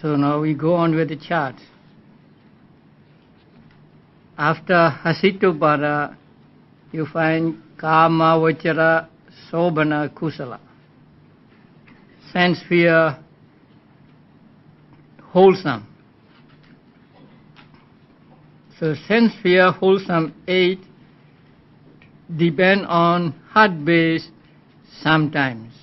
So now we go on with the chart. After Hasitopada, you find Kama, Vachara, Sobhana, Kusala. Sense sphere, wholesome. So sense sphere, wholesome 8 depend on heart base sometimes.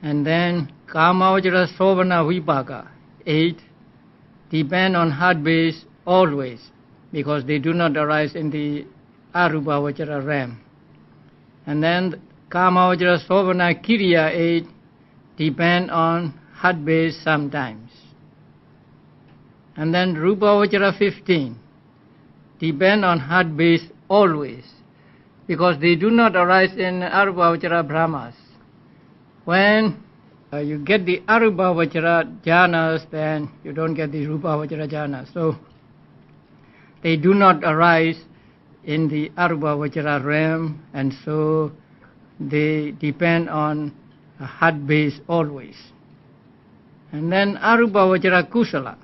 And then Kama, Vajra, Sobhana, Vipaka 8 depend on heart base always, because they do not arise in the Arupa Vajra realm. And then Kama, Vajra, Sobhana, Kiriya 8 depend on heart base sometimes. And then Rupa Vajra 15 depend on heart base always, because they do not arise in Arupa Vajra Brahmas. When you get the Arupa Vajra jhanas, then you don't get the Rupa Vajra jhanas. So they do not arise in the Arupa Vajra realm, and so they depend on a heart base always. And then Arupa Vajra Kusala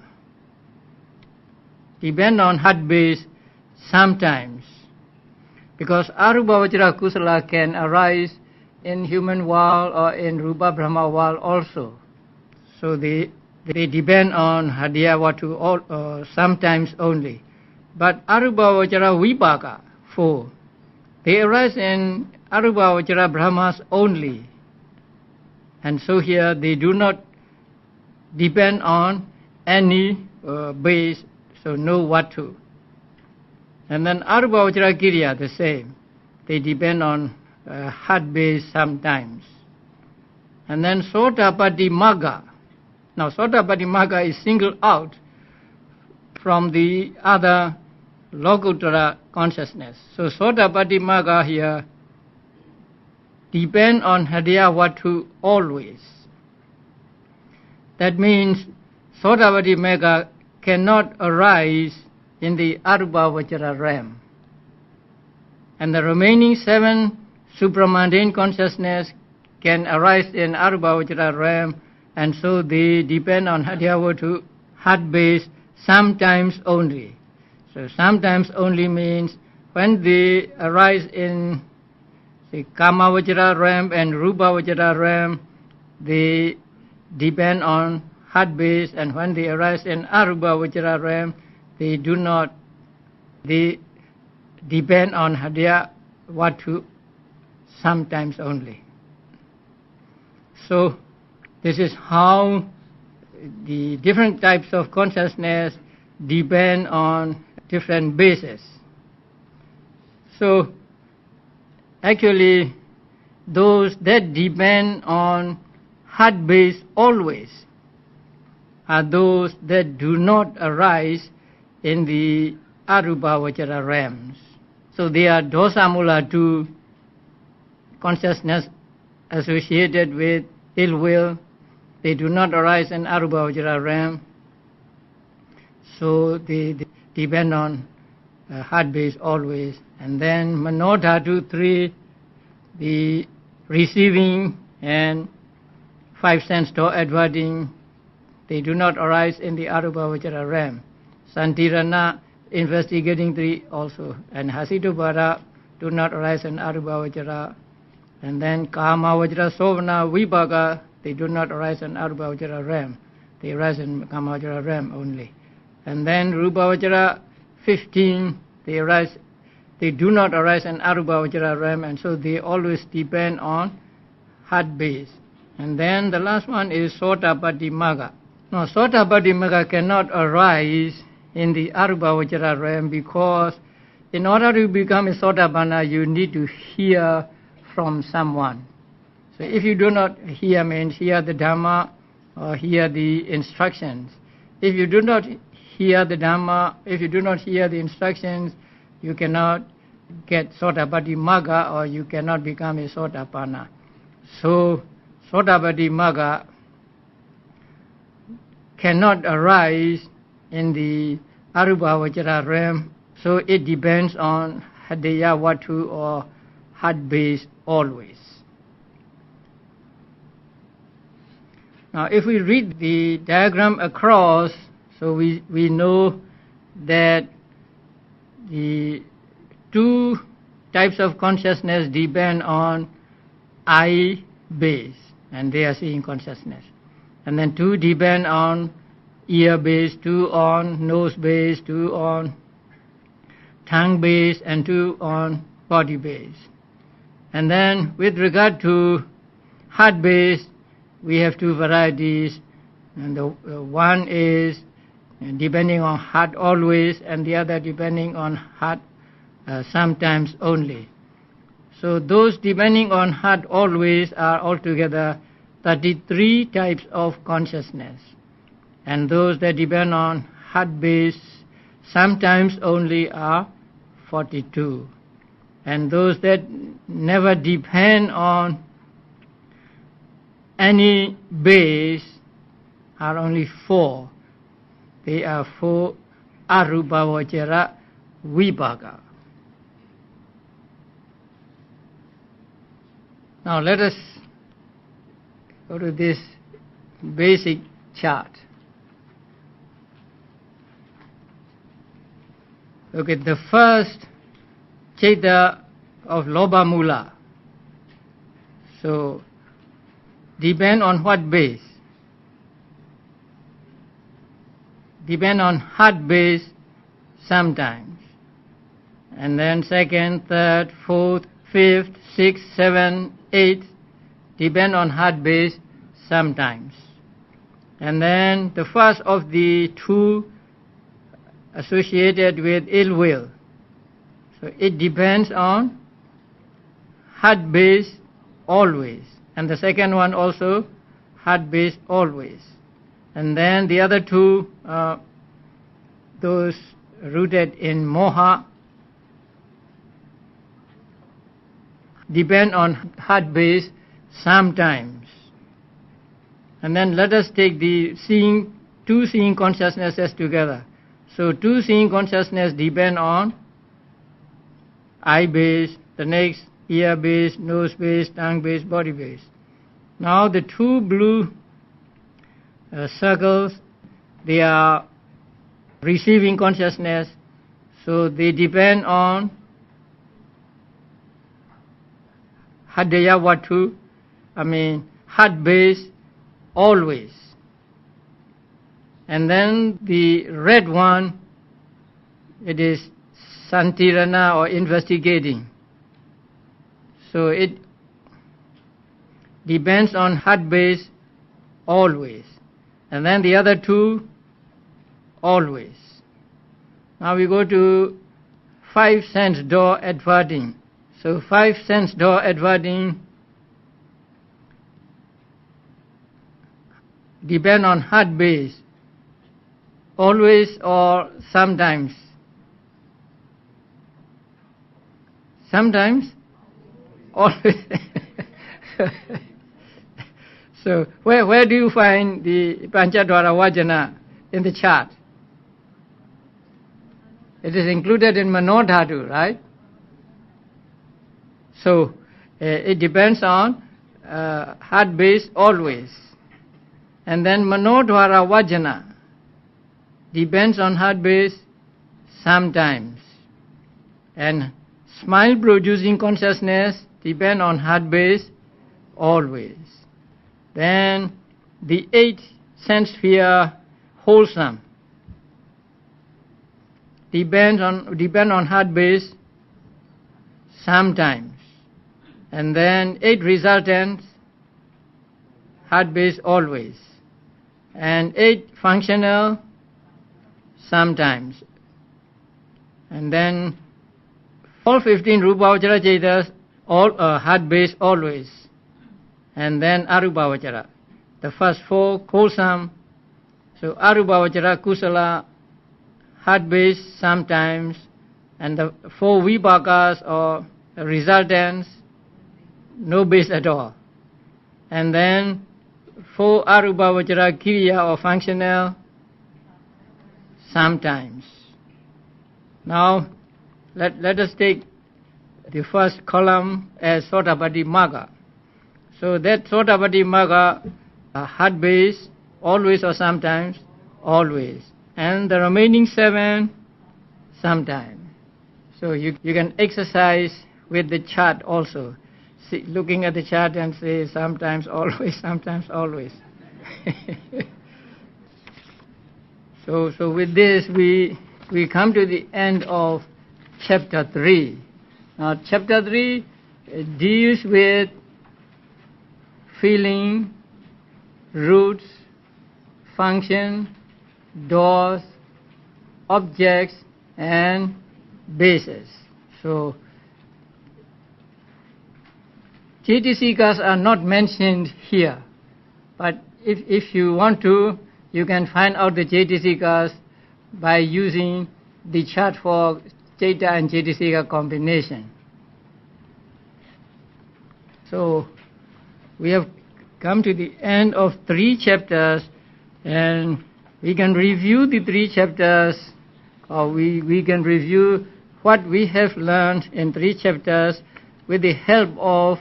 depend on heart base sometimes, because Arupa Vajra Kusala can arise in human world or in Rupa Brahma world also. So they depend on Hadiyavatu sometimes only. But Arupa Vajra Vipaka 4, they arise in Arupa Vajra Brahmas only. And so here they do not depend on any base, so no Vatu. And then Arupa Vajra Kiriya, the same. They depend on heart base sometimes. And then Sotapati Magga. Now Sotapati Magga is singled out from the other Lokuttara consciousness. So Sotapati Magga here depend on Hadiyavatu always. That means Sotapati Magga cannot arise in the Arupa Vajra realm. And the remaining 7 supramundane consciousness can arise in Arupa Vajra realm, and so they depend on Hadiyavatu heart base sometimes only. So sometimes only means when they arise in the Kama Vajra realm and Rupa Vajra realm, they depend on heart base, and when they arise in Arupa Vajra realm, they do not, they depend on Hadiyavatu sometimes only. So this is how the different types of consciousness depend on different bases. So actually those that depend on heart base always are those that do not arise in the Arupa Vajra realms. So they are dosamula to consciousness associated with ill will. They do not arise in Arupa Vajra realm. So they depend on heart base always. And then Manodhatu 3, the receiving and 5 sense door adverting, they do not arise in the Arupa Vajra realm. Santirana, investigating 3 also, and Hasitopada do not arise in Arupa Vajra. And then Kama Vajra Sobhana Vipaka, they do not arise in Arupa Vajra realm. They arise in Kama Vajra realm only. And then Rupa Vajra 15, they do not arise in Arupa Vajra realm, and so they always depend on heart base. And then the last one is Sotapati Magga. Now Sotapati Magga cannot arise in the Arupa Vajra realm, because in order to become a Sotapanna, you need to hear from someone. So if you do not hear, means hear the Dhamma or hear the instructions. If you do not hear the Dhamma, if you do not hear the instructions, you cannot get Sotapati Magga, or you cannot become a Sotapanna. So Sotapati Magga cannot arise in the Arupa Vajra realm, so it depends on Hadiyavatu or heart-based always. Now if we read the diagram across, so we know that the two types of consciousness depend on eye base, and they are seeing consciousness. And then two depend on ear base, two on nose base, two on tongue base, and two on body base. And then with regard to heart base, we have two varieties, and the one is depending on heart always, and the other depending on heart sometimes only. So those depending on heart always are altogether 33 types of consciousness, and those that depend on heart base sometimes only are 42, and those that never depend on any base are only 4. They are 4 arubhavachara vibhaka. Now let us go to this basic chart. Look at the first Cheta of Lobha Mula. So depend on what base? Depend on heart base sometimes. And then second, third, fourth, fifth, sixth, seventh, eighth depend on heart base sometimes. And then the first of the two associated with ill will. So it depends on heart base always. And the second one also heart base always. And then the other two, those rooted in moha, depend on heart base sometimes. And then let us take the two seeing consciousnesses together. So two seeing consciousness depend on eye base, the next ear base, nose base, tongue base, body base. Now the two blue circles, they are receiving consciousness, so they depend on Hadaya Vatu, heart base always. And then the red one, it is Santirana or investigating. So it depends on heart base always. And then the other two, always. Now we go to 5 sense door adverting. So 5 sense door adverting depend on heart base always or sometimes. Sometimes, always. So where do you find the Panchadvara Vajana in the chart? It is included in Manodhatu, right? So it depends on heart base always. And then Manodhara Vajana depends on heart base sometimes. And smile producing consciousness depend on heart base always. Then the 8 sense sphere wholesome depend on heart base sometimes. And then 8 resultants heart base always. And 8 functional sometimes. And then all 15 Rupavachara Chetas, all heart base always. And then Arupavachara, the first 4 wholesome. So Arupavachara Kusala, heart base sometimes, and the 4 Vibhakas or resultants, no base at all. And then 4 Arupavachara Kiriya or functional, sometimes. Now let us take the first column as Sotapaddi Magga. So that Sotapaddi Magga, heart base, always or sometimes, always. And the remaining 7, sometimes. So you can exercise with the chart also. See, looking at the chart and say sometimes, always, sometimes, always. So with this we come to the end of chapter 3. Now chapter 3 deals with feeling, roots, function, doors, objects, and bases. So Chaitasikas are not mentioned here, but if you want to, you can find out the Chaitasikas by using the chart for Chaita and Chaitasika combination. So we have come to the end of 3 chapters, and we can review the 3 chapters, or we can review what we have learned in 3 chapters with the help of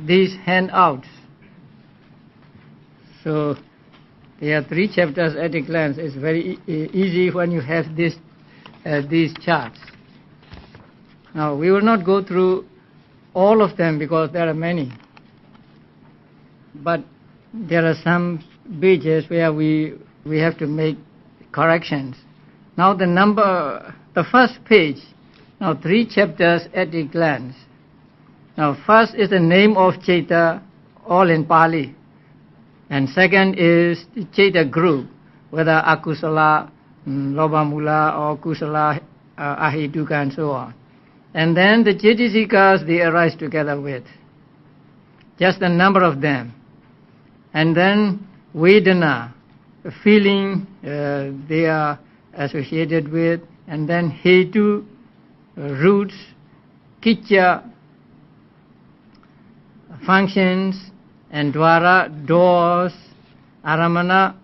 these handouts. So there are 3 chapters at a glance. It's very easy when you have these charts. Now we will not go through all of them because there are many, but there are some pages where we have to make corrections. Now the first page, now 3 chapters at a glance. Now first is the name of Chaita, all in Pali. And second is the Chaita group, whether Akusala, Lobamula, or Kusala, Ahituka, and so on. And then the Chaitasikas they arise together with, just the number of them. And then Vedana, the feeling they are associated with, and then Hetu, roots, Kitya, functions, and Dwara, doors, Aramana,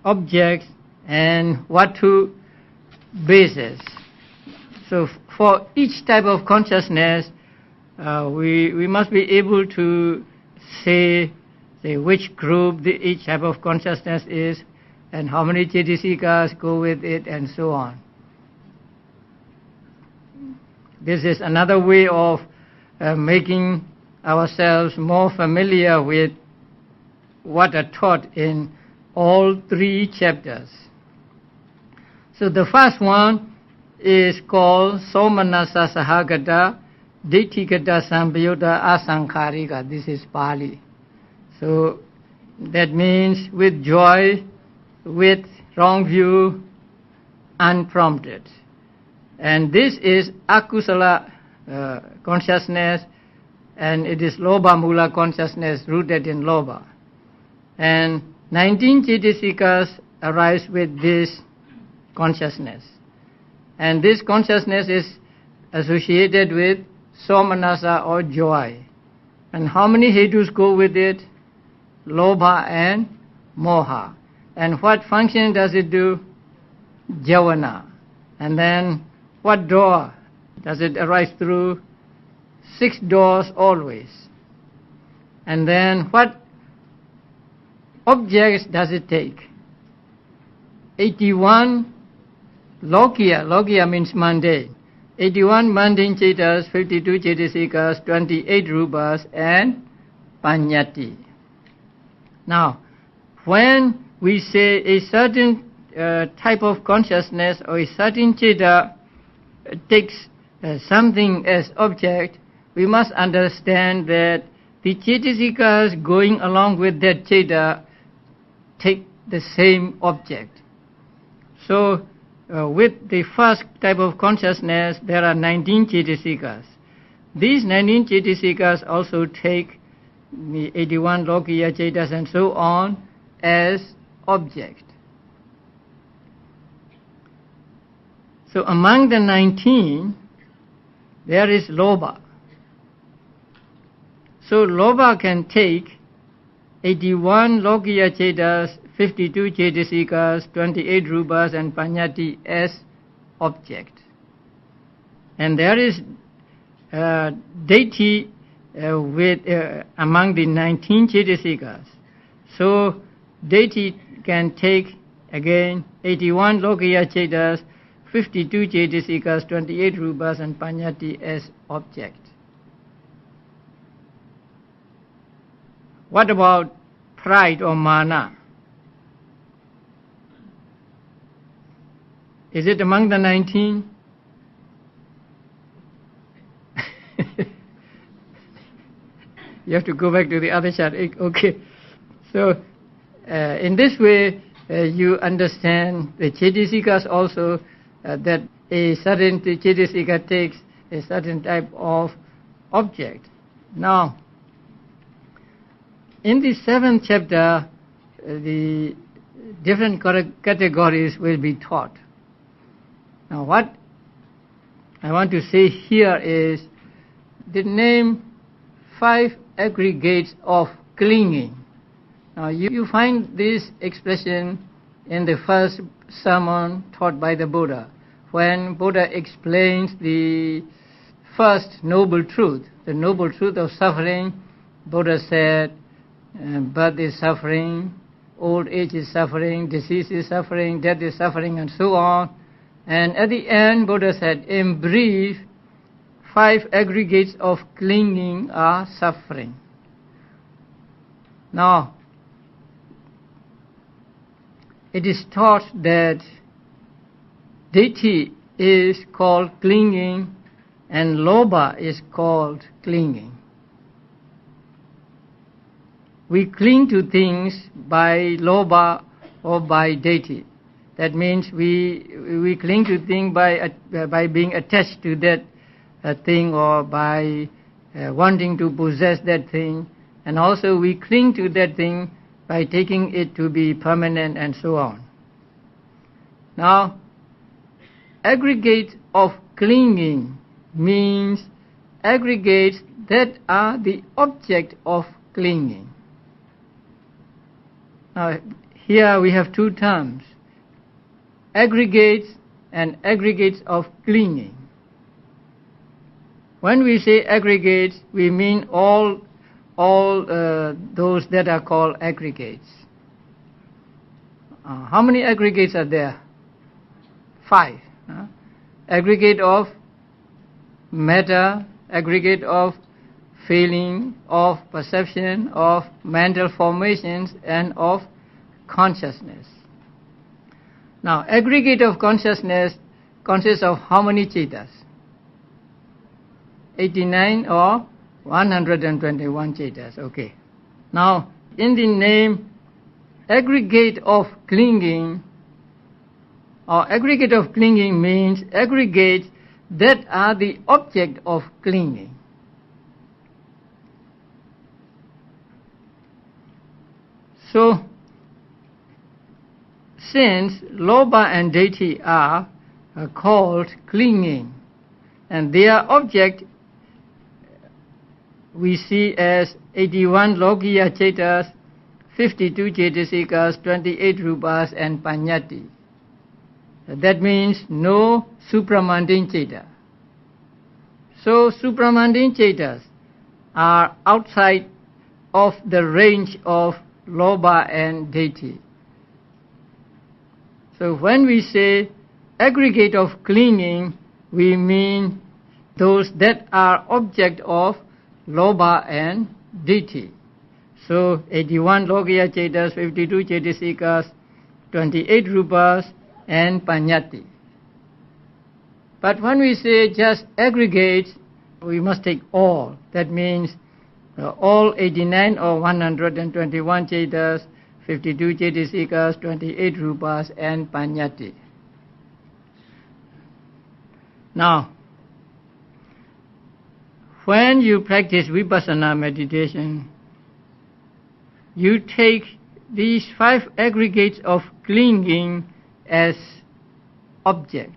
objects, and Vatu, bases. So for each type of consciousness, we must be able to say which group each type of consciousness is, and how many Chaitasikas go with it, and so on. This is another way of making ourselves more familiar with what are taught in all 3 chapters. So the first one is called Somanasa Sahagata Ditthikata Sampayutta Asankharika. This is Pali. So that means with joy, with wrong view, unprompted. And this is Akusala consciousness, and it is Loba Mula consciousness rooted in Loba. And 19 Chaitasikas arise with this consciousness. And this consciousness is associated with Somanasa or joy. And how many Hetus go with it? Lobha and Moha. And what function does it do? Javana. And then what door does it arise through? 6 doors always. And then what objects does it take? 81 Lokiya. Lokiya means mundane. 81 mundane Chaitas, 52 Chaitasikas, 28 Rupas, and Panyati. Now, when we say a certain type of consciousness or a certain Chaita takes something as object, we must understand that the Chaitasikas going along with that Chaita take the same object. So with the first type of consciousness, there are 19 Chaitasikas. These 19 Chaitasikas also take the 81 Lokiya Chaitas and so on as object. So among the 19, there is Loba. So Loba can take 81 Lokiya Chaitas, 52 Chaitasikas, 28 Rupas, and Panyati as object. And there is deity among the 19 Cetasikas. So deity can take again 81 Lokiya Cetas, 52 Cetasikas, 28 Rupas and Panyati as object. What about pride or mana? Is it among the 19? You have to go back to the other chart. Okay. So, in this way, you understand the Cetasikas also, that a certain Cetasika takes a certain type of object. Now, in the 7th chapter, the different categories will be taught. Now, what I want to say here is the name 5 aggregates of clinging. Now, you find this expression in the first sermon taught by the Buddha. When Buddha explains the first noble truth, the noble truth of suffering, Buddha said, birth is suffering, old age is suffering, disease is suffering, death is suffering, and so on. And at the end, Buddha said, in brief, 5 aggregates of clinging are suffering. Now, it is taught that ditthi is called clinging and lobha is called clinging. We cling to things by lobha or by ditthi. That means we cling to things by being attached to that thing or by wanting to possess that thing, and also we cling to that thing by taking it to be permanent and so on. Now, aggregate of clinging means aggregates that are the object of clinging. Now, here we have 2 terms, aggregates and aggregates of clinging. When we say aggregates, we mean all those that are called aggregates. How many aggregates are there? 5. Aggregate of matter, aggregate of feeling, of perception, of mental formations, and of consciousness. Now, aggregate of consciousness consists of how many cetas? 89 or 121 cetas. Okay. Now, in the name aggregate of clinging, or aggregate of clinging means aggregates that are the object of clinging. So, since lobha and ditthi are called clinging, and their object we see as 81 Lokiya Cetas, 52 Cetasikas, 28 Rupas and Panyati. That means no supramundane Ceta. So supramundane Cetas are outside of the range of lobha and ditthi. So when we say aggregate of clinging, we mean those that are object of lobha and ditthi. So 81 Lokiya Cetas, 52 Cetasikas, 28 Rupas and Panyati. But when we say just aggregates, we must take all. That means all 89 or 121 Cetas, 52 Cetasikas, 28 Rupas and Panyati. Now, when you practice vipassana meditation, you take these 5 aggregates of clinging as object.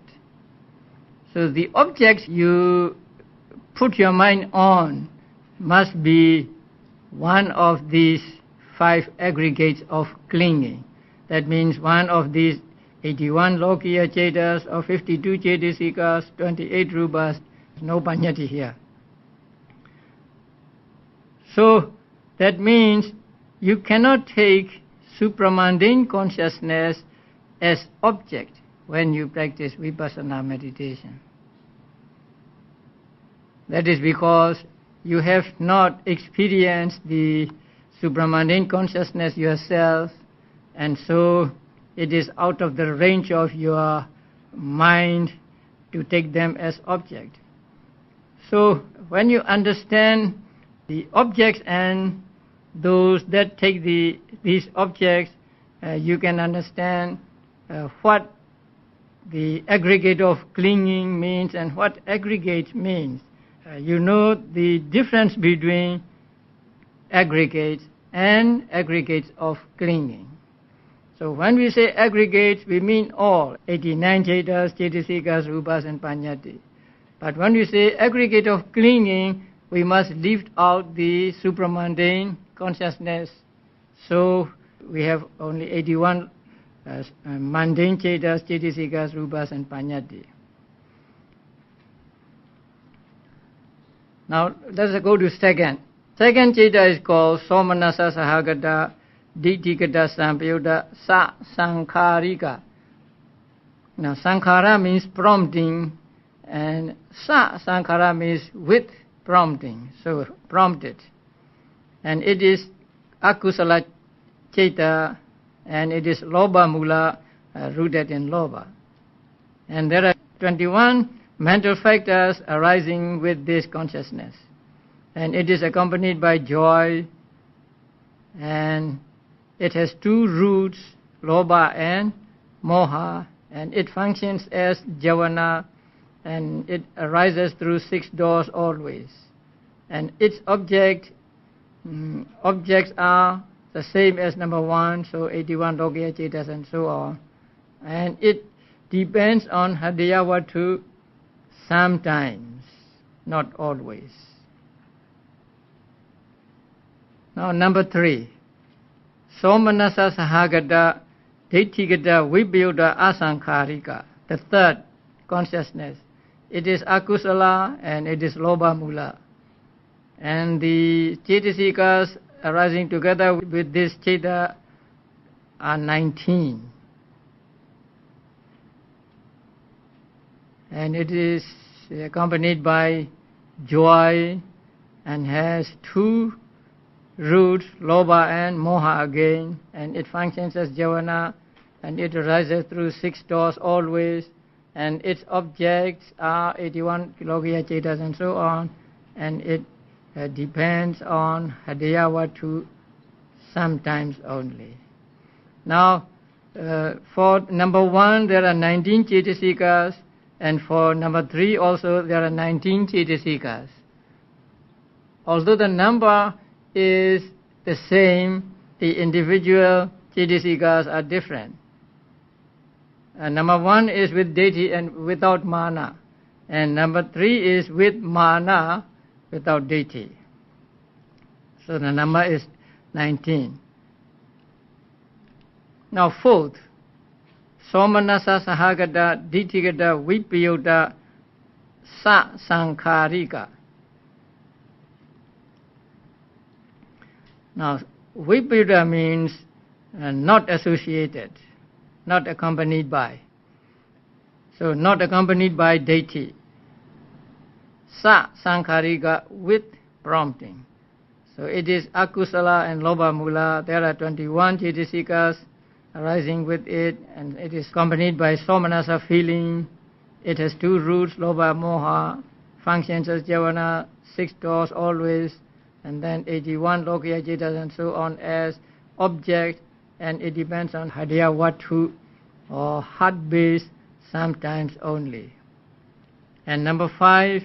So the objects you put your mind on must be one of these 5 aggregates of clinging. That means one of these 81 Lokiya Cetas or 52 Cetasikas, 28 Rupas No Panyati here. So that means you cannot take supramundane consciousness as object when you practice vipassana meditation. That is because you have not experienced the supramundane consciousness yourself, and so it is out of the range of your mind to take them as object. So when you understand the objects and those that take these objects, you can understand what the aggregate of clinging means and what aggregate means. You know the difference between aggregates and aggregates of clinging. So when we say aggregates, we mean all 89 cetas, cetasikas, rupas and panyati. But when we say aggregate of clinging, we must leave out the supramundane consciousness. So we have only 81 mundane cetas, cetasikas, rupas and panyati. Now let's go to second. Second ceta is called Somanasa Sahagata Ditthikata Sampayutta Sa Sankharika. Now Sankhara means prompting, and Sa Sankhara means with prompting, so prompted. And it is Akusala Ceta, and it is Loba Mula, rooted in Loba. And there are 21 mental factors arising with this consciousness. And it is accompanied by joy, and it has two roots, Loba and Moha, and it functions as Javana, and it arises through 6 doors always. And its objects are the same as number 1, so 81 Lokiya Cetas and so on. And it depends on Hadayavatu sometimes, not always. Now number 3, Somanasa Sahagata Ditthikata Vipayutta Asankharika, the third consciousness. It is Akusala and it is Loba Mula. And the Cetasikas arising together with this Ceta are 19. And it is accompanied by joy and has 2 roots, Loba and Moha again, and it functions as Javana, and it arises through 6 doors always, and its objects are 81 Lokiya Cetas and so on, and it depends on Hadayavatu sometimes only. Now, for number 1 there are 19 Cetasikas, and for number 3 also there are 19 Cetasikas. Although the number is the same, the individual Cetasikas are different. Number 1 is with deity and without mana, and number 3 is with mana without deity. So the number is 19. Now 4th, Somanasa Sahagata Ditthikata Vipayutta Sa Sankharika. Now Vipayutta means not associated, not accompanied by. So not accompanied by deity. Sa Sankharika, with prompting. So it is Akusala and Loba Mula. There are 21 Cetasikas arising with it, and it is accompanied by Somanasa feeling. It has 2 roots, Loba Moha, functions as Javana, 6 doors always, and then 81 Lokiya Cetas and so on as object, and it depends on Hadayavatu or heart base sometimes only. And number 5,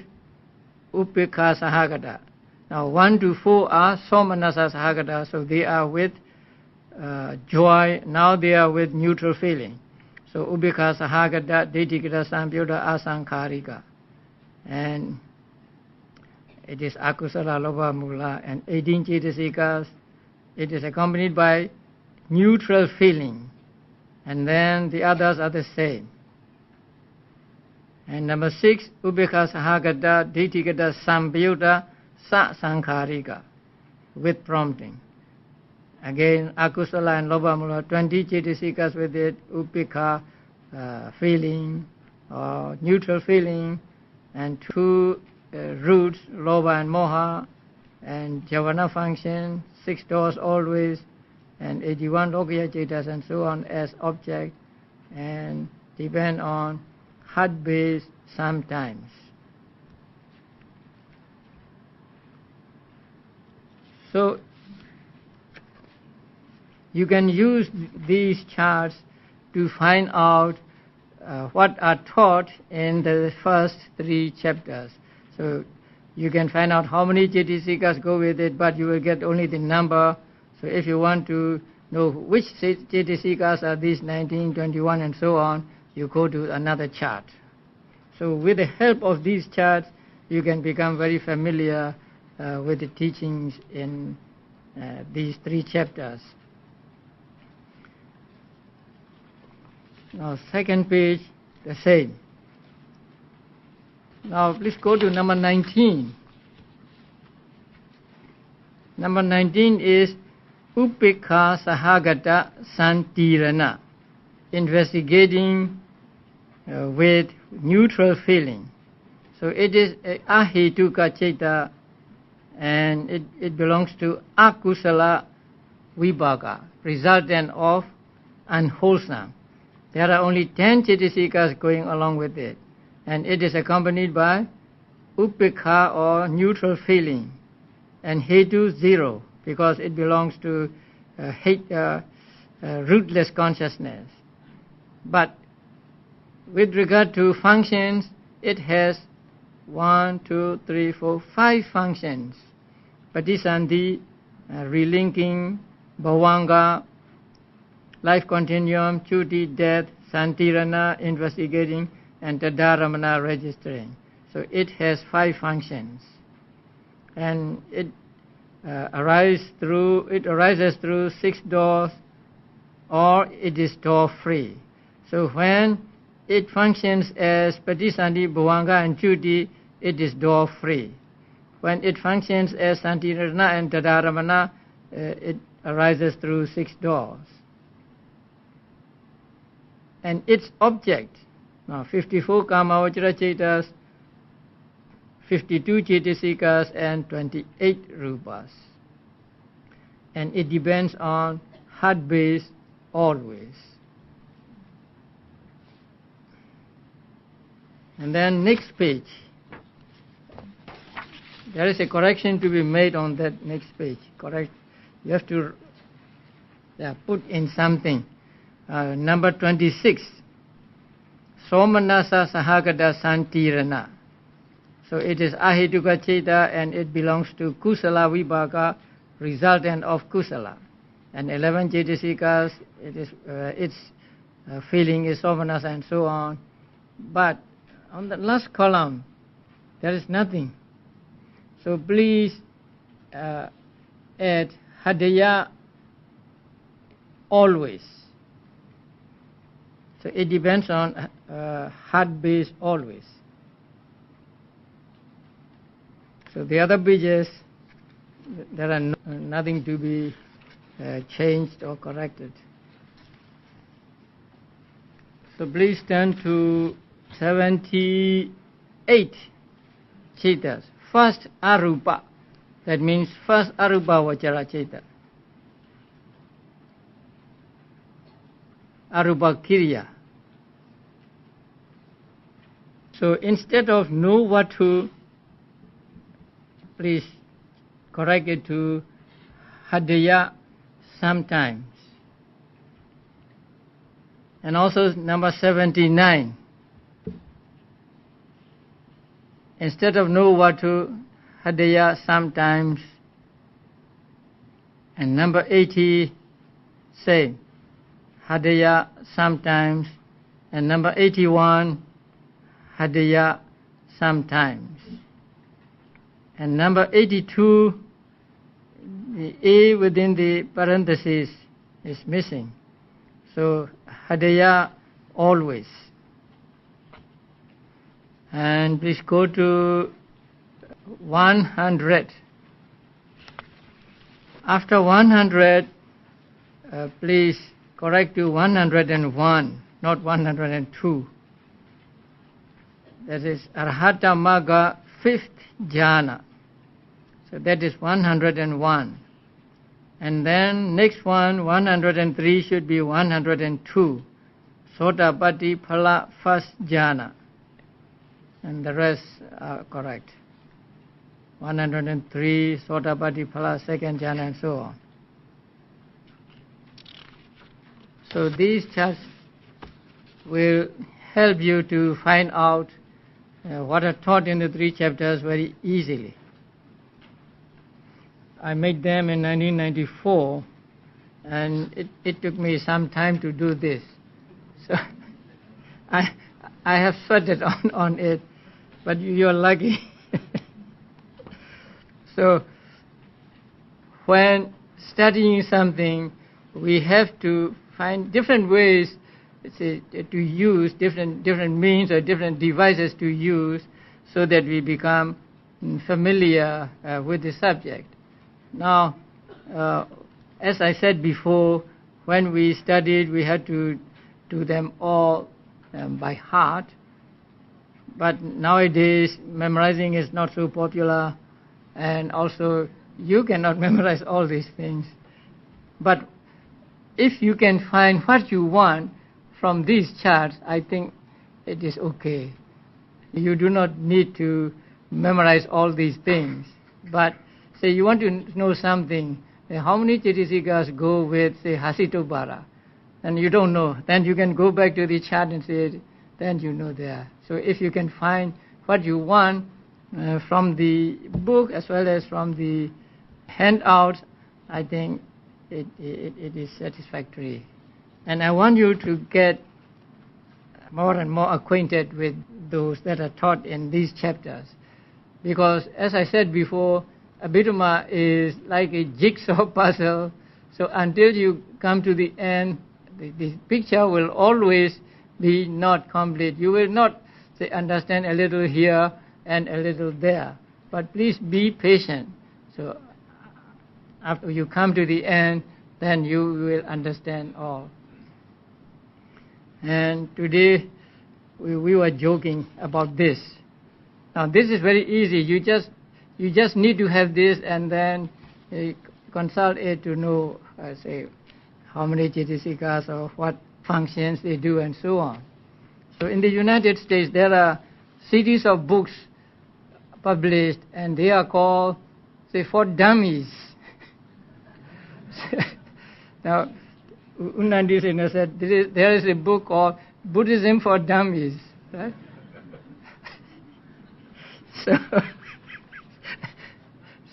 Upekha Sahagata. Now 1 to 4 are Somanasa Sahagata, so they are with joy. Now they are with neutral feeling. So Upekha Sahagata Ditthikata Sampayutta Asankharika. And it is Akusala Loba Mula and 18 Cetasikas. It is accompanied by neutral feeling. And then the others are the same. And number 6, Ubekha Sahagata Ditthigata Sampayutta Sa Sankharika, with prompting. Again, Akusala and Lobha Mula, 20 Cetasikas with it, Upekha, feeling, or neutral feeling, and 2 roots, Lobha and Moha, and Javana function, 6 doors always, and 81 Lokaya Cetas and so on as object, and depend on heart base sometimes. So you can use these charts to find out what are taught in the first 3 chapters. So you can find out how many Cetasikas go with it, but you will get only the number. So if you want to know which Cetasikas are these 19, 21 and so on, you go to another chart. So with the help of these charts, you can become very familiar with the teachings in these 3 chapters. Now, second page, the same. Now, please go to number 19. Number 19 is Upekha Sahagata Santirana, investigating with neutral feeling. So it is Ahetuka Ceta, and it belongs to Akusala Vibhaka, resultant of unwholesome. There are only 10 Cetasikas going along with it, and it is accompanied by Upekha or neutral feeling, and Hetu 0, because it belongs to rootless consciousness. But with regard to functions, it has 1, 2, 3, 4, 5 functions. Patisandhi, relinking, Bhavanga, life continuum, Chuti, death, Santirana, investigating, and Tadaramana, registering. So it has 5 functions, and it arises through 6 doors, or it is door free. So when it functions as Patisandhi, Bhavanga and Chuti, it is door free. When it functions as Santirana and Tadaramana, it arises through 6 doors. And its object, now 54 Kamavachara Cetas, 52 Cetasikas and 28 Rupas. And it depends on heart base always. And then next page. There is a correction to be made on that next page. Correct. You have to put in something. Number 26. Somanasa Sahagata Santirana. So it is Ahetuka Ceta, and it belongs to Kusala Vibhaka, resultant of Kusala. And 11 Cetasikas, its feeling is Somanasa and so on. But on the last column, there is nothing. So please add Hadaya always. So it depends on heart base always. So the other pages, there are nothing to be changed or corrected. So please turn to 78 Cetas. First Arupa, that means first Arupa Vachara Ceta. Arupa Kriya. So instead of know what to, please correct it to Hadaya sometimes. And also number 79. Instead of know what to, Hadaya sometimes. And number 80, same. Hadaya sometimes. And number 81, Hadaya sometimes. And number 82, the A within the parenthesis is missing. So Hadaya always. And please go to 100. After 100, please correct to 101, not 102. That is Arhata Magga, 5th jhana. So that is 101. And then next one, 103 should be 102. Sotapatti Phala, 1st jhana. And the rest are correct. 103, Sotapatti Phala, 2nd jhana, and so on. So these charts will help you to find out what are taught in the 3 chapters very easily. I made them in 1994, and it took me some time to do this. So I have sweated on it, but you're lucky. So when studying something, we have to find different ways to use, different means or different devices to use, so that we become familiar with the subject. Now, as I said before, when we studied, we had to do them all by heart. But nowadays, memorizing is not so popular, and also you cannot memorize all these things. But if you can find what you want from these charts, I think it is okay. You do not need to memorize all these things. But say you want to know something, how many Chaitasikas go with, say, Hasitobhara, and you don't know, then you can go back to the chart and say, then you know there. So if you can find what you want from the book as well as from the handouts, I think it is satisfactory. And I want you to get more and more acquainted with those that are taught in these chapters. Because as I said before, Abhidhamma is like a jigsaw puzzle. So until you come to the end, the picture will always be not complete. You will not, say, understand a little here and a little there. But please be patient. So after you come to the end, then you will understand all. And today we were joking about this. Now this is very easy. You just need to have this and then consult it to know, say, how many Chaitasikas or what functions they do and so on. So in the United States there are series of books published, and they are called, say, for dummies. Now, Unandi said, there is a book called Buddhism for Dummies, right?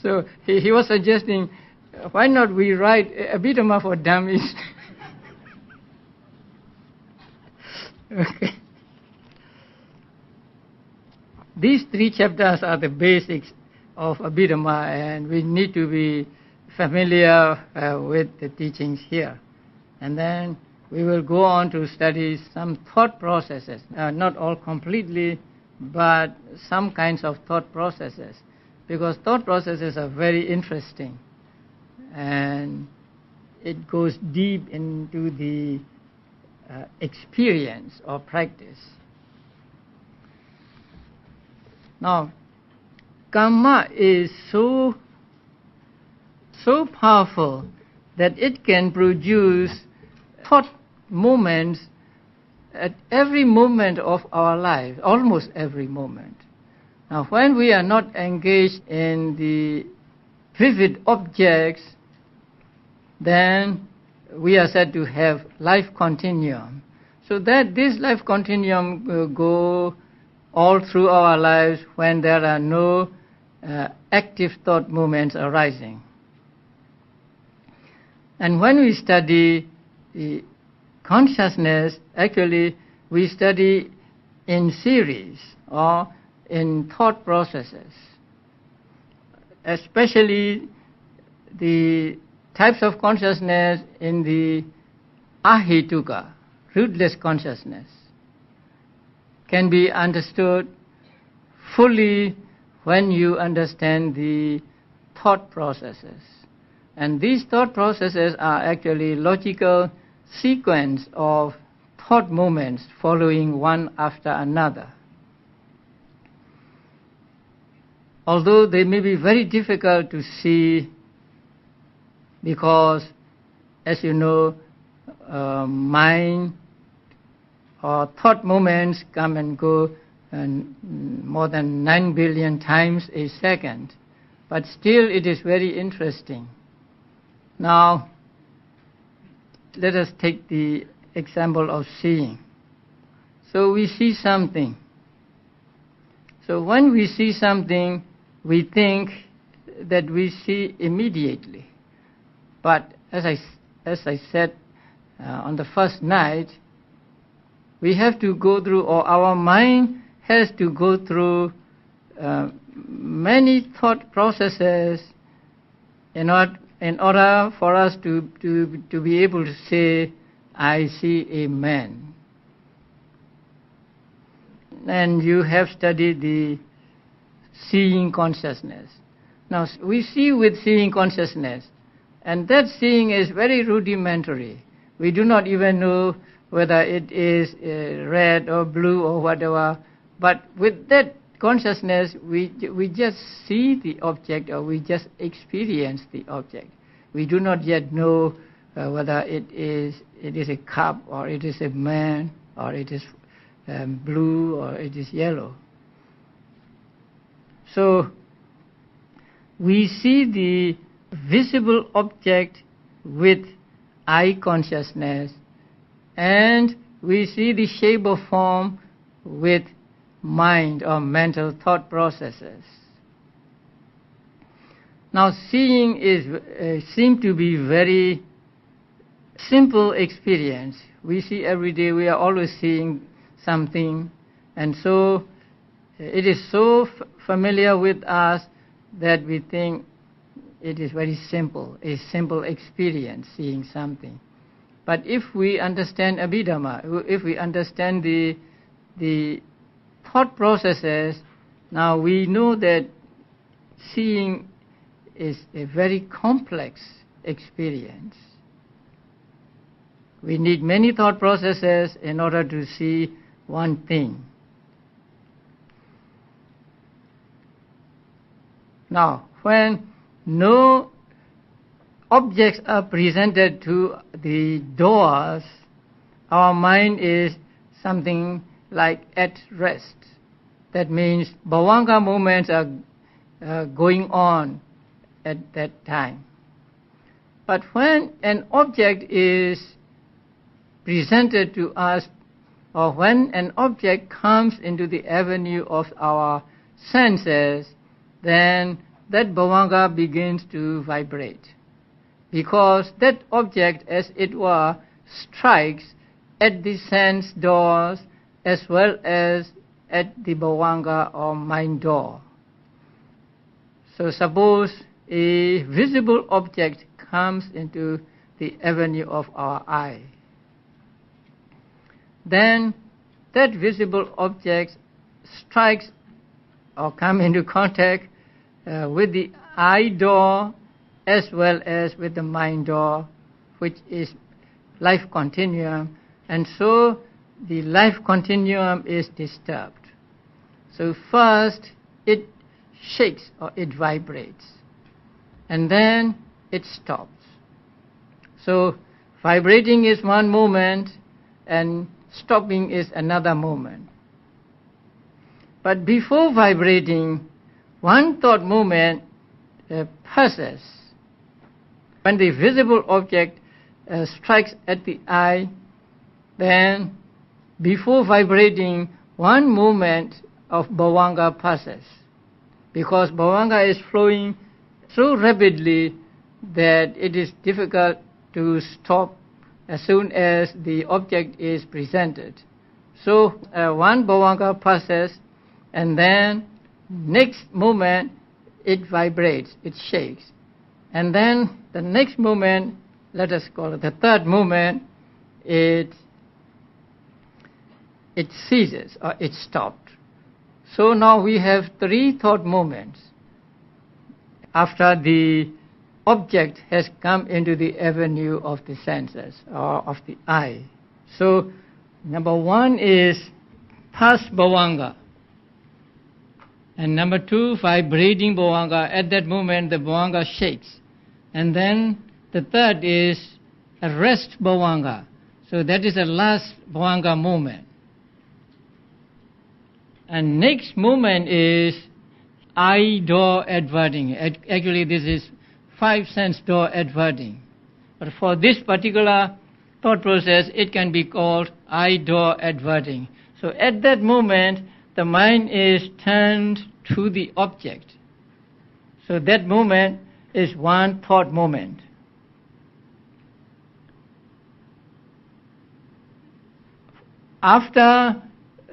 So he was suggesting, why not we write Abhidhamma for Dummies? Okay. These 3 chapters are the basics of Abhidhamma, and we need to be familiar with the teachings here. And then we will go on to study some thought processes, not all completely, but some kinds of thought processes, because thought processes are very interesting, and it goes deep into the experience or practice. Now, karma is so powerful that it can produce thought moments at every moment of our life, almost every moment. Now, when we are not engaged in the vivid objects, then we are said to have life continuum. So that this life continuum will go all through our lives when there are no active thought movements arising. And when we study the consciousness, actually we study in series or in thought processes, especially the types of consciousness in the ahituka, rootless consciousness, can be understood fully when you understand the thought processes. And these thought processes are actually logical sequence of thought movements following one after another. Although they may be very difficult to see because, as you know, mind or thought moments come and go more than 9 billion times a second. But still it is very interesting. Now, let us take the example of seeing. So we see something. So when we see something, we think that we see immediately. But as I said on the first night, we have to go through, or our mind has to go through many thought processes in order for us to be able to say, I see a man. And you have studied the seeing consciousness. Now, we see with seeing consciousness, and that seeing is very rudimentary. We do not even know whether it is red or blue or whatever, but with that consciousness, we just see the object, or we just experience the object. We do not yet know whether it is a cup, or it is a man, or it is blue, or it is yellow. So we see the visible object with eye consciousness, and we see the shape or form with mind or mental thought processes. Now, seeing seems to be very simple experience. We see every day, we are always seeing something, and so it is so familiar with us that we think it is very simple, a simple experience, seeing something. But if we understand Abhidhamma, if we understand the thought processes, now we know that seeing is a very complex experience. We need many thought processes in order to see one thing. Now, when no objects are presented to the doors, our mind is something like at rest. That means bhavanga movements are going on at that time. But when an object is presented to us, or when an object comes into the avenue of our senses, then that bhavanga begins to vibrate. Because that object, as it were, strikes at the sense doors as well as at the bhavanga or mind door. So suppose a visible object comes into the avenue of our eye. Then that visible object strikes or come into contact with the eye door as well as with the mind door, which is life continuum, and so the life continuum is disturbed. So first it shakes or it vibrates, and then it stops. So vibrating is one moment and stopping is another moment. But before vibrating, one thought movement passes. When the visible object strikes at the eye, then before vibrating, one movement of bhavanga passes. Because bhavanga is flowing so rapidly that it is difficult to stop as soon as the object is presented. So one bhavanga passes, and then next moment it vibrates, it shakes. And then the next moment, let us call it the third moment, it ceases or it stopped. So now we have 3 thought moments after the object has come into the avenue of the senses or of the eye. So number 1 is past bhavanga, and number 2 vibrating bhavanga. At that moment the bhavanga shakes, and then the third is a rest bhavanga. So that is the last bhavanga movement. And next movement is eye door adverting. Actually this is 5 sense door adverting. But for this particular thought process, it can be called eye door adverting. So at that moment, the mind is turned to the object. So that moment is one thought moment. After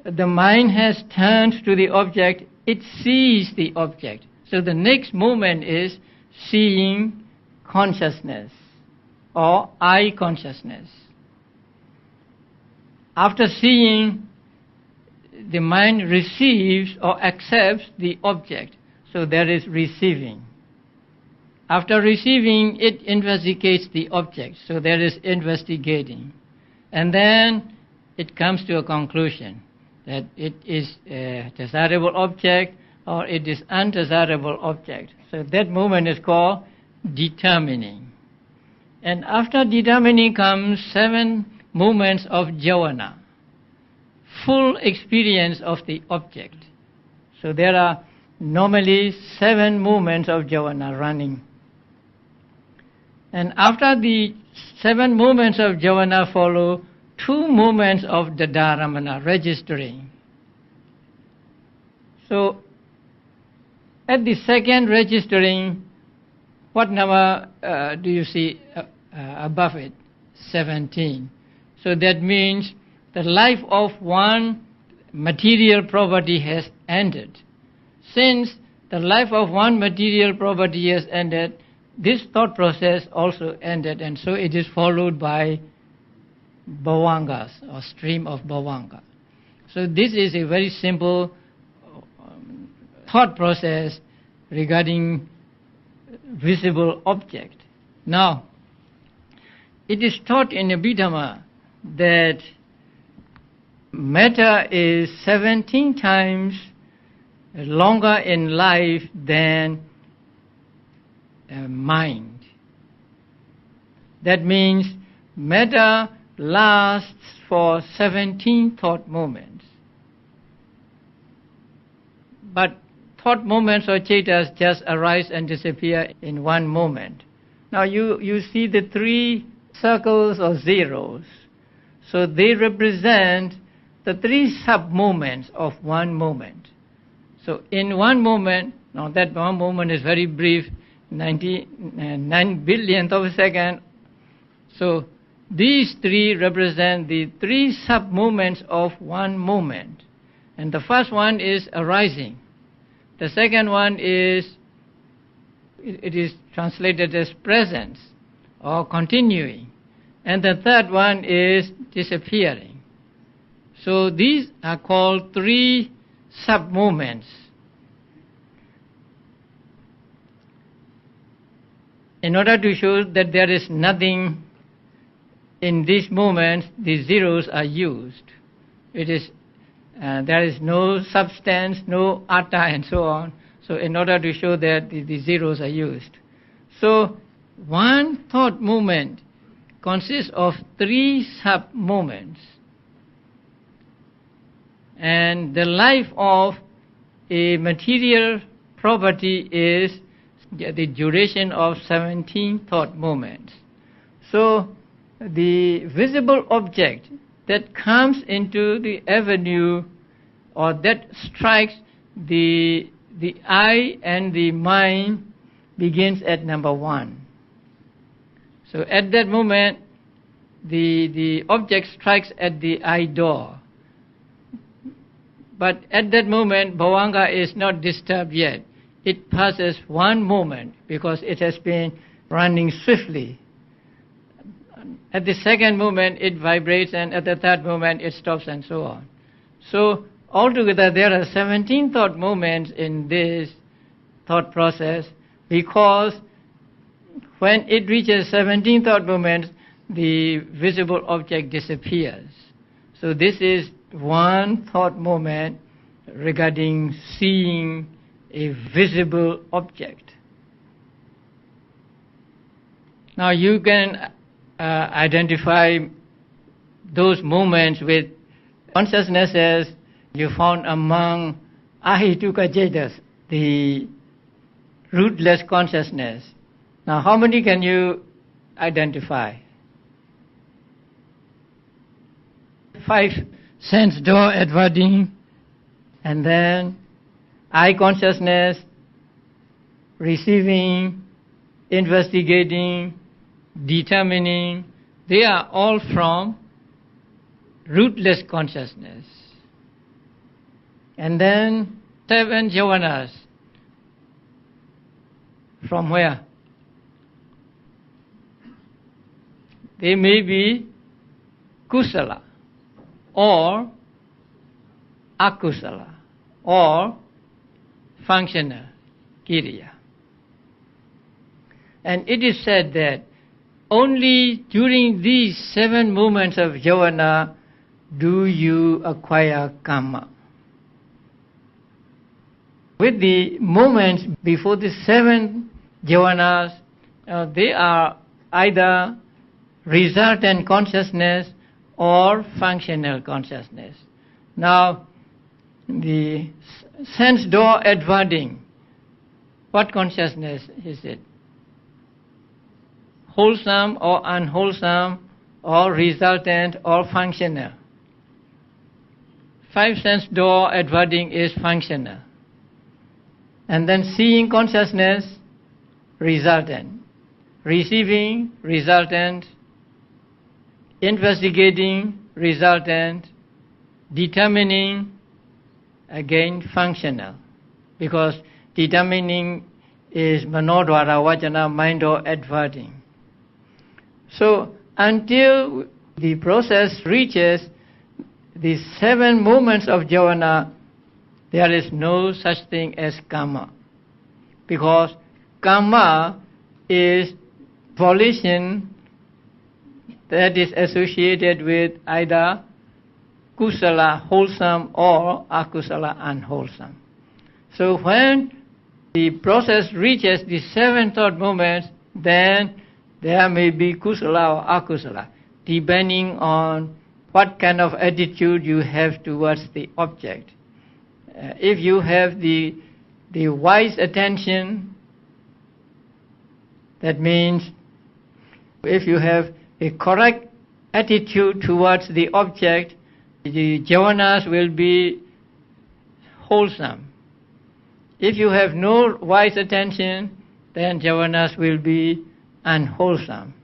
the mind has turned to the object, it sees the object. So the next moment is seeing consciousness or eye consciousness. After seeing, the mind receives or accepts the object. So there is receiving. After receiving, it investigates the object. So there is investigating. And then it comes to a conclusion that it is a desirable object or it is undesirable object. So that moment is called determining. And after determining comes 7 moments of jhana, full experience of the object. So there are normally 7 moments of jhana running. And after the 7 moments of jhana follow 2 moments of dadaramana, registering. So at the second registering, what number do you see above it? 17. So that means the life of one material property has ended. Since the life of one material property has ended, this thought process also ended, and so it is followed by bhavangas or stream of bhavanga. So this is a very simple thought process regarding visible object. Now, it is taught in Abhidhamma that matter is 17 times longer in life than mind. That means matter lasts for 17 thought moments. But thought moments or chetas just arise and disappear in one moment. Now you see the 3 circles or zeros. So they represent the 3 sub-moments of one moment. So in one moment, now that one moment is very brief, 99 billionth of a second. So these 3 represent the 3 sub-moments of one moment. And the first one is arising. The second one is, it is translated as presence or continuing. And the third one is disappearing. So these are called 3 sub-moments. In order to show that there is nothing in these moments, the zeros are used. It is there is no substance, no atta, and so on. So in order to show that the zeros are used. So one thought moment consists of 3 sub-moments. And the life of a material property is the duration of 17 thought moments. So the visible object that comes into the avenue or that strikes the eye and the mind begins at number 1. So at that moment, the object strikes at the eye door. But at that moment, bhavanga is not disturbed yet. It passes one moment because it has been running swiftly. At the second moment, it vibrates, and at the third moment, it stops, and so on. So altogether there are 17 thought moments in this thought process, because when it reaches 17 thought moments, the visible object disappears. So this is one thought moment regarding seeing a visible object. Now you can identify those moments with consciousnesses you found among ahituka cetas, the rootless consciousness. Now how many can you identify? 5 sense door adverting, and then eye consciousness, receiving, investigating, determining, they are all from rootless consciousness. And then 7 jhavanas. From where? They may be kusala or akusala or functional kiriya. And it is said that only during these 7 moments of jhana do you acquire karma. With the moments before the 7 jhanas, they are either resultant consciousness or functional consciousness. Now, the sense door adverting, what consciousness is it? Wholesome or unwholesome, or resultant or functional? 5 sense door adverting is functional. And then seeing consciousness, resultant. Receiving, resultant. Investigating, resultant. Determining, again functional. Because determining is manodvara vajana, mind or adverting. So until the process reaches the 7 moments of jhana, there is no such thing as karma. Because karma is volition that is associated with either kusala, wholesome, or akusala, unwholesome. So when the process reaches the 7 thought moments, then there may be kusala or akusala, depending on what kind of attitude you have towards the object. If you have the wise attention, that means if you have a correct attitude towards the object, the jhanas will be wholesome. If you have no wise attention, then jhanas will be unwholesome.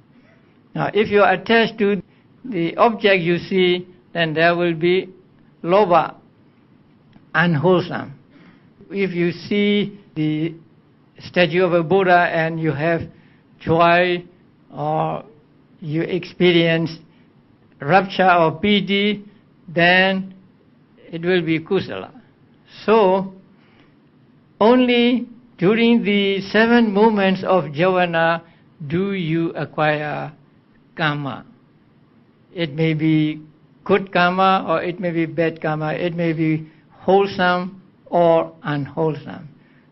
Now, if you are attached to the object you see, then there will be lobha, unwholesome. If you see the statue of a Buddha and you have joy, or you experience rapture or piti, then it will be kusala. So, only during the 7 moments of jhana do you acquire karma. It may be good karma or it may be bad karma. It may be wholesome or unwholesome.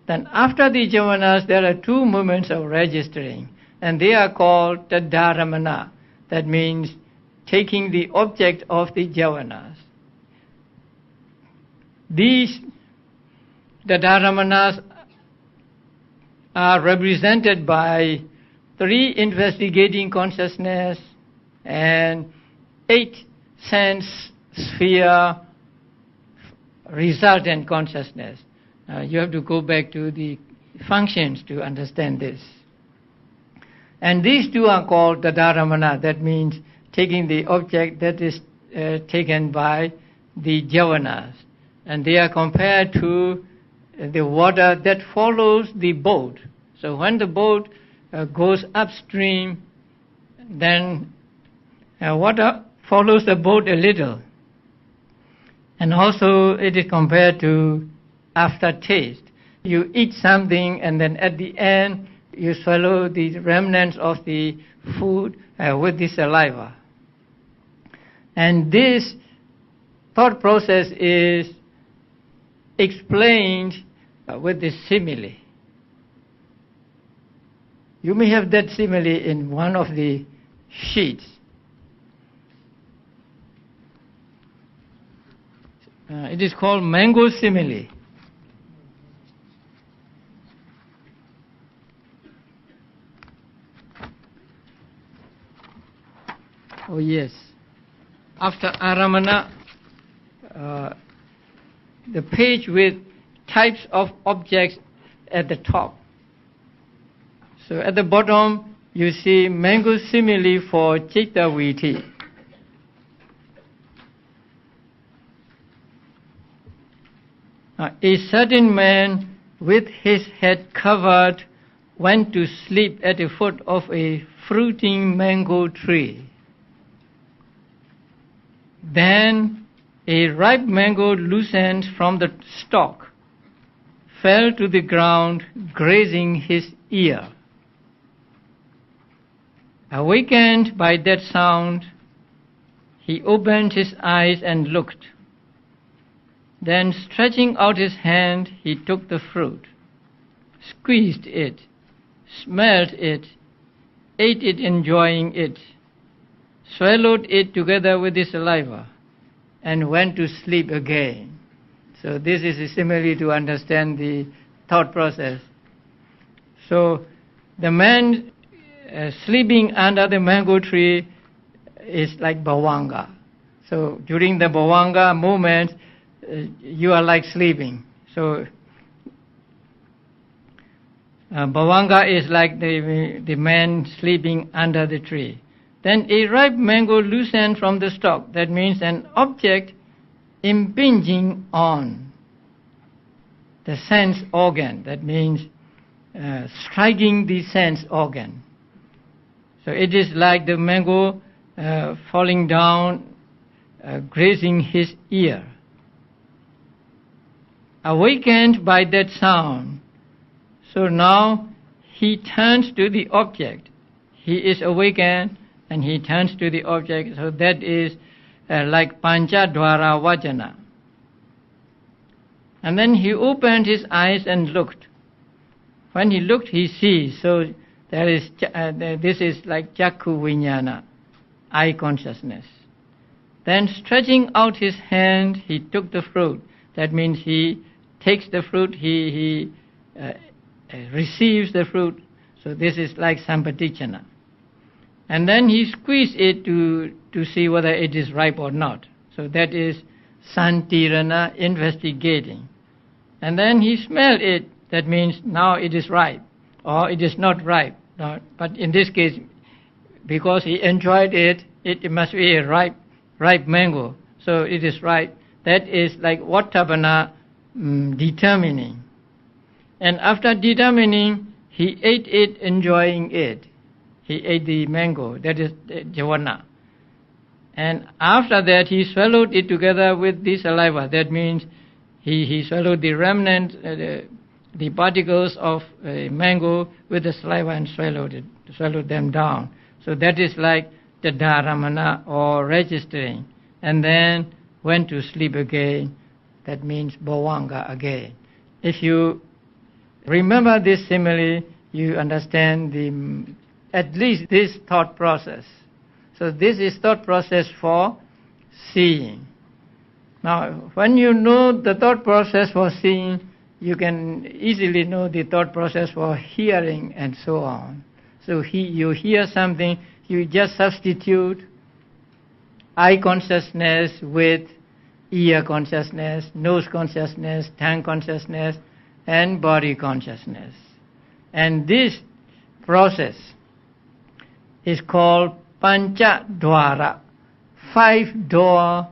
Then after the jhanas, there are 2 moments of registering, and they are called tadharamana. That means taking the object of the jhanas. These tadharamanas are represented by 3 investigating consciousness and 8 sense sphere resultant consciousness. You have to go back to the functions to understand this. And these 2 are called tadharamana. That means taking the object that is taken by the jhanas. And they are compared to the water that follows the boat. So when the boat goes upstream, then water follows the boat a little. And also it is compared to aftertaste. You eat something and then at the end you swallow the remnants of the food with the saliva. And this thought process is explained with the simile. You may have that simile in one of the sheets. It is called mango simile. Oh yes. After Aramana, the page with types of objects at the top. So at the bottom you see mango simile for Chitta Viti. A certain man with his head covered went to sleep at the foot of a fruiting mango tree. Then a ripe mango loosened from the stalk, fell to the ground, grazing his ear. Awakened by that sound, he opened his eyes and looked. Then stretching out his hand, he took the fruit, squeezed it, smelled it, ate it enjoying it, swallowed it together with his saliva, and went to sleep again. So this is a simile to understand the thought process. So the man sleeping under the mango tree is like bhavanga. So during the bhavanga moment, you are like sleeping. So bhavanga is like the man sleeping under the tree. Then a ripe mango loosened from the stalk. That means an object impinging on the sense organ. That means striking the sense organ. So it is like the mango falling down, grazing his ear. Awakened by that sound, so now he turns to the object. He is awakened and he turns to the object. So that is like Panchadvara Vajana. And then he opened his eyes and looked. When he looked, he sees. So there is this is like Chakku Vijnana, eye consciousness. Then stretching out his hand, he took the fruit. That means he takes the fruit, he receives the fruit. So this is like Sampatichana. And then he squeezed it to see whether it is ripe or not. So that is Santirana, investigating. And then he smelled it. That means now it is ripe, or it is not ripe. But in this case, because he enjoyed it, it must be a ripe mango. So it is ripe. That is like Vattabana determining. And after determining, he ate it, enjoying it. He ate the mango, that is Javana. And after that, he swallowed it together with the saliva. That means he swallowed the remnant, the particles of mango with the saliva and swallowed them down. So that is like the dharamana or registering. And then went to sleep again. That means bhavanga again. If you remember this simile, you understand at least this thought process. So this is thought process for seeing. Now, when you know the thought process for seeing, you can easily know the thought process for hearing and so on. So you hear something, you just substitute eye consciousness with ear consciousness, nose consciousness, tongue consciousness, and body consciousness. And this process is called Panchadvara, 5-door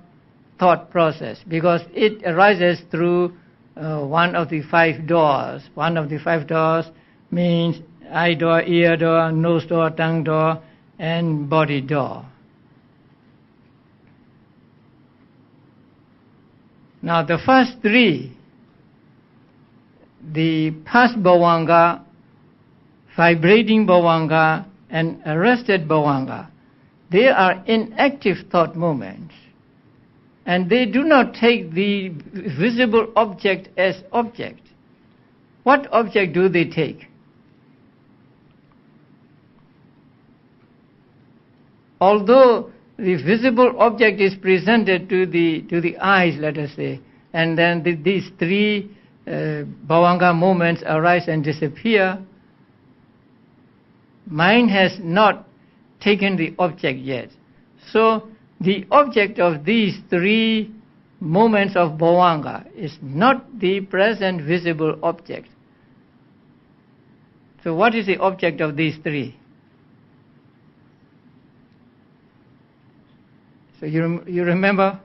thought process, because it arises through one of the 5 doors. One of the 5 doors means eye door, ear door, nose door, tongue door, and body door. Now the first three, the past bhavanga, vibrating bhavanga, and arrested bhavanga, they are inactive thought moments. And they do not take the visible object as object. What object do they take? Although the visible object is presented to the eyes, let us say, and then these three bhavanga moments arise and disappear, mind has not taken the object yet. So the object of these three moments of bhavanga is not the present visible object. So what is the object of these three? So you remember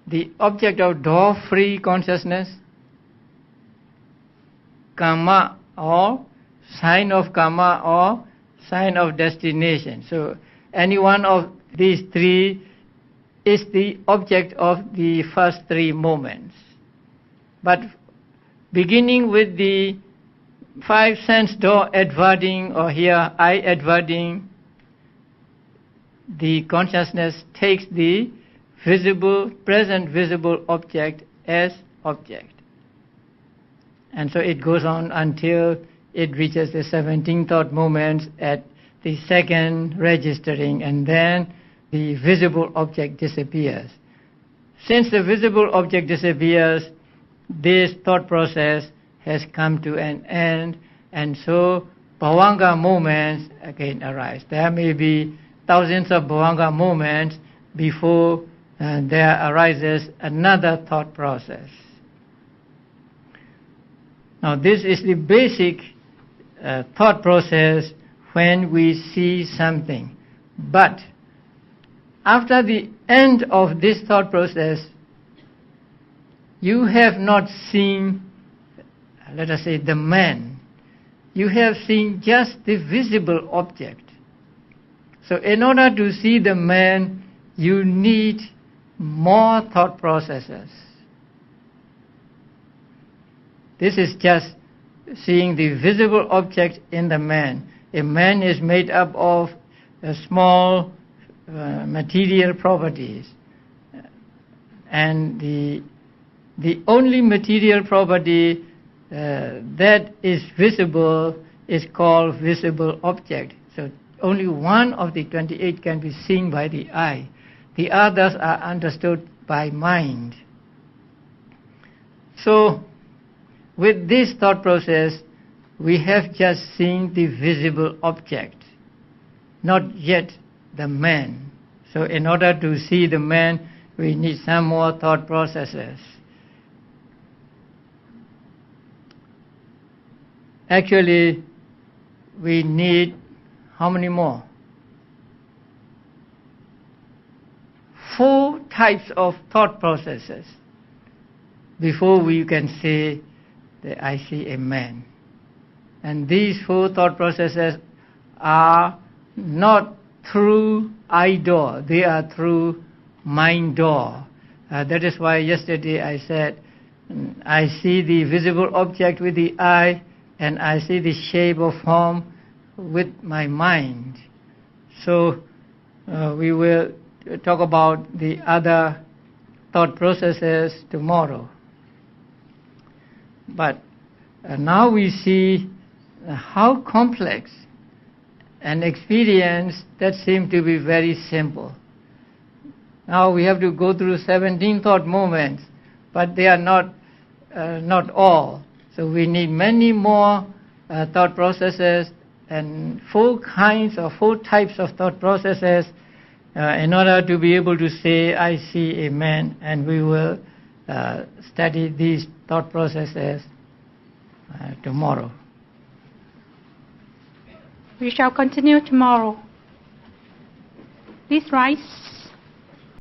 the object of door-free consciousness, karma or sign of karma or sign of destination. So any one of these three is the object of the first three moments. But beginning with the five sense door adverting, or here eye adverting, the consciousness takes the visible, present visible object as object. And so it goes on until it reaches the 17 thought moments at the second registering, and then the visible object disappears. Since the visible object disappears, this thought process has come to an end, and so bhavanga moments again arise. There may be thousands of bhavanga moments before there arises another thought process. Now this is the basic thought process when we see something. But after the end of this thought process, you have not seen, let us say, the man. You have seen just the visible object. So in order to see the man, you need more thought processes. This is just seeing the visible object in the man. A man is made up of small material properties, and the only material property that is visible is called visible object. So only one of the 28 can be seen by the eye. The others are understood by mind. So with this thought process, we have just seen the visible object, not yet the man. So in order to see the man, we need some more thought processes. Actually, we need how many more? 4 types of thought processes before we can say that I see a man. And these 4 thought processes are not through eye door, they are through mind door. That is why yesterday I said, I see the visible object with the eye, and I see the shape of form with my mind. So we will talk about the other thought processes tomorrow. But now we see how complex an experience that seemed to be very simple. Now we have to go through 17 thought moments, but they are not all. So we need many more thought processes and 4 types of thought processes in order to be able to say, I see a man, and we will study these thought processes tomorrow. We shall continue tomorrow. Please rise.